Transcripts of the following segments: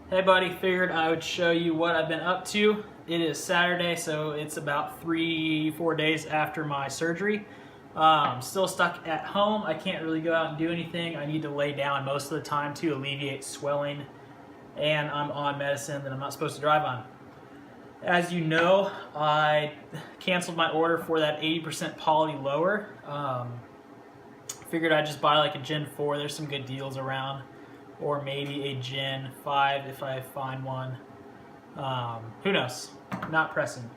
Hey buddy, figured I would show you what I've been up to. It is Saturday, so it's about 3-4 days after my surgery. Still stuck at home. I can't really go out and do anything. I need to lay down most of the time to alleviate swelling, and I'm on medicine that I'm not supposed to drive on. As you know, I canceled my order for that 80% poly lower. Figured I'd just buy like a Gen 4. There's some good deals around. Or maybe a Gen 5 if I find one. Who knows? Not pressing.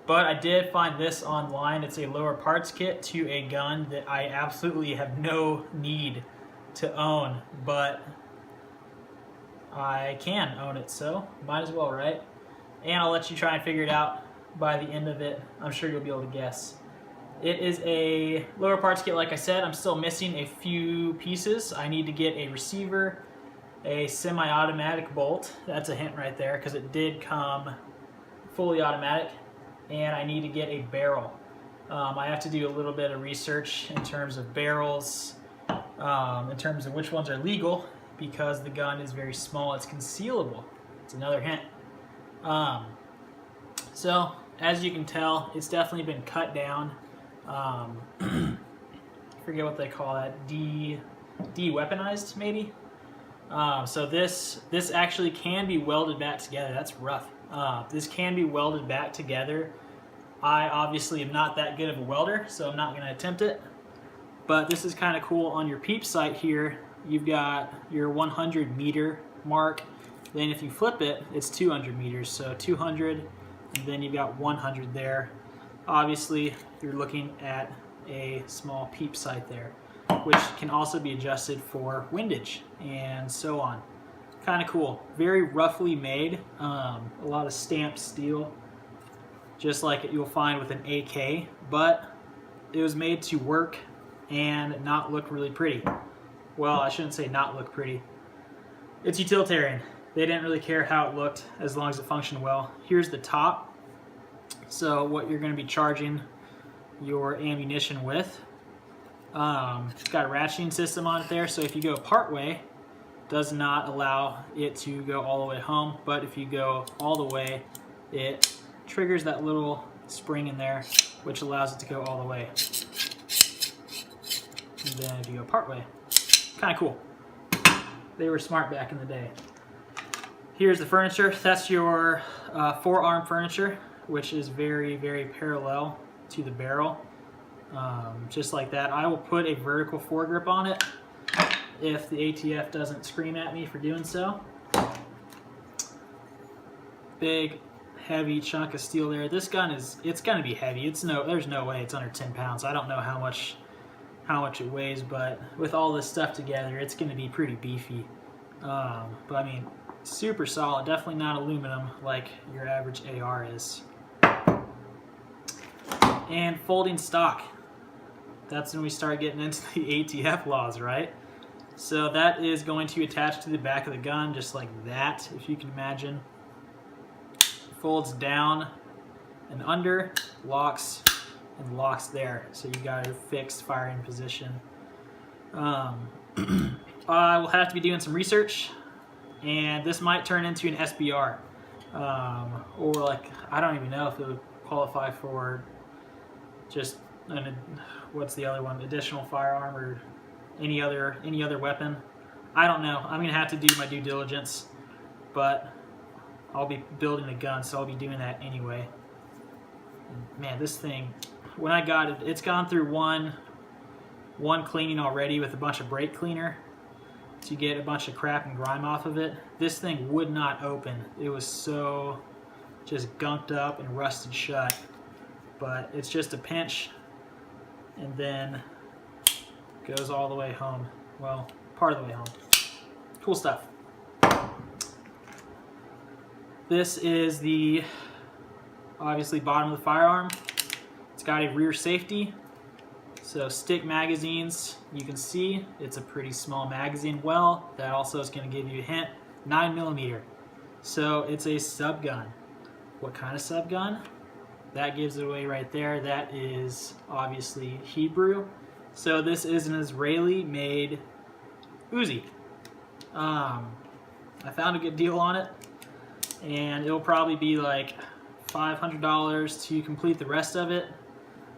But I did find this online. It's a lower parts kit to a gun that I absolutely have no need to own, but I can own it, so might as well, right? And I'll let you try and figure it out by the end of it. I'm sure you'll be able to guess. It is a lower parts kit, like I said. I'm still missing a few pieces. I need to get a receiver, a semi-automatic bolt. That's a hint right there because it did come fully automatic. And I need to get a barrel. I have to do a little bit of research in terms of barrels, in terms of which ones are legal, because the gun is very small. It's concealable. It's another hint. So as you can tell, it's definitely been cut down. I forget what they call that. De-weaponized maybe. So this actually can be welded back together. That's rough. This can be welded back together. I obviously am not that good of a welder, so I'm not going to attempt it. But this is kind of cool. On your peep sight here, you've got your 100 meter mark. Then if you flip it, it's 200 meters. So 200, and then you've got 100 there. Obviously, you're looking at a small peep sight there, which can also be adjusted for windage and so on. Kind of cool. Very roughly made. A lot of stamped steel, just like you'll find with an AK, but it was made to work and not look really pretty. Well, I shouldn't say not look pretty. It's utilitarian. They didn't really care how it looked as long as it functioned well. Here's the top. So what you're going to be charging your ammunition with. It's got a ratcheting system on it there, so if you go part way, does not allow it to go all the way home, but if you go all the way, it triggers that little spring in there, which allows it to go all the way. And then if you go part way, kind of cool. They were smart back in the day. Here's the furniture. That's your forearm furniture, which is very, very parallel to the barrel. Just like that. I will put a vertical foregrip on it if the ATF doesn't scream at me for doing so. Big, heavy chunk of steel there. This gun it's going to be heavy. There's no way it's under 10 pounds. I don't know how much it weighs, but with all this stuff together, it's going to be pretty beefy. But I mean, super solid. Definitely not aluminum like your average AR is. And folding stock. That's when we start getting into the ATF laws, right? So that is going to attach to the back of the gun, just like that, if you can imagine. Folds down and under, locks, and locks there. So you got your fixed firing position. I will have to be doing some research, and this might turn into an SBR. Or like, I don't even know if it would qualify for just what's the other one? Additional firearm or any other weapon. I don't know. I'm gonna have to do my due diligence, but I'll be building a gun, so I'll be doing that anyway. And man, this thing, when I got it, it's gone through one cleaning already with a bunch of brake cleaner to get a bunch of crap and grime off of it. This thing would not open. It was so just gunked up and rusted shut. But it's just a pinch, and then goes all the way home. Well, part of the way home. Cool stuff. This is the, obviously, bottom of the firearm. It's got a rear safety. So stick magazines, you can see it's a pretty small magazine. Well, that also is going to give you a hint. 9mm. So it's a sub gun. What kind of sub gun? That gives it away right there. That is obviously Hebrew. So this is an Israeli-made Uzi. I found a good deal on it, and it'll probably be like $500 to complete the rest of it.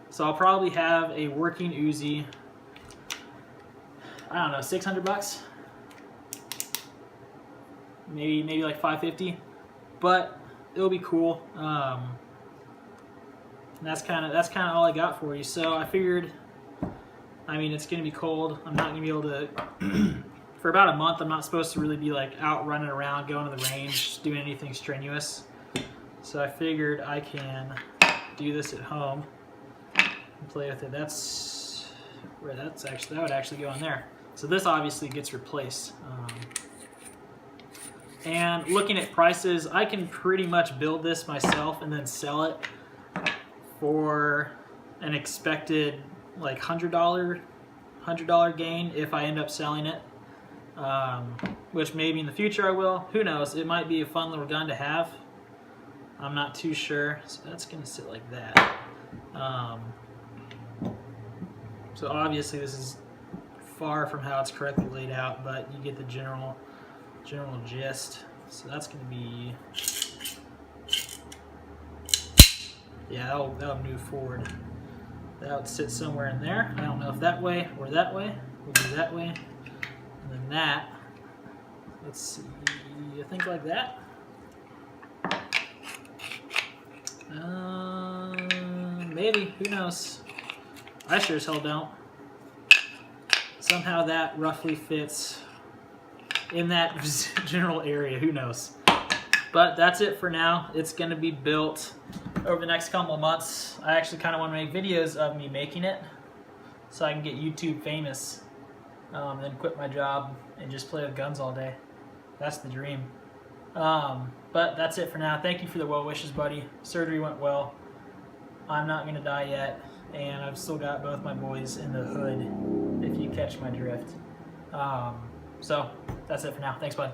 So I'll probably have a working Uzi, I don't know, 600 bucks, maybe like 550, but it'll be cool. That's kind of all I got for you. So I figured, I mean, it's gonna be cold. I'm not gonna be able to for about a month. I'm not supposed to really be like out running around, going to the range, doing anything strenuous. So I figured I can do this at home and play with it. That would actually go in there. So this obviously gets replaced. And looking at prices, I can pretty much build this myself and then sell it for an expected like $100 gain if I end up selling it. Which maybe in the future I will. Who knows? It might be a fun little gun to have. I'm not too sure. So that's gonna sit like that. So obviously this is far from how it's correctly laid out, but you get the general gist. So that's gonna be, yeah, that'll move forward. That would sit somewhere in there. I don't know if that way or that way. We'll do that way. And then that, let's see, I think like that. Maybe, who knows? I sure as hell don't. Somehow that roughly fits in that general area, who knows? But that's it for now. It's gonna be built over the next couple of months. I actually kind of want to make videos of me making it so I can get YouTube famous, then quit my job and just play with guns all day. That's the dream. But that's it for now. Thank you for the well wishes, buddy. Surgery went well. I'm not gonna die yet, and I've still got both my boys in the hood, if you catch my drift. So that's it for now. Thanks, bud.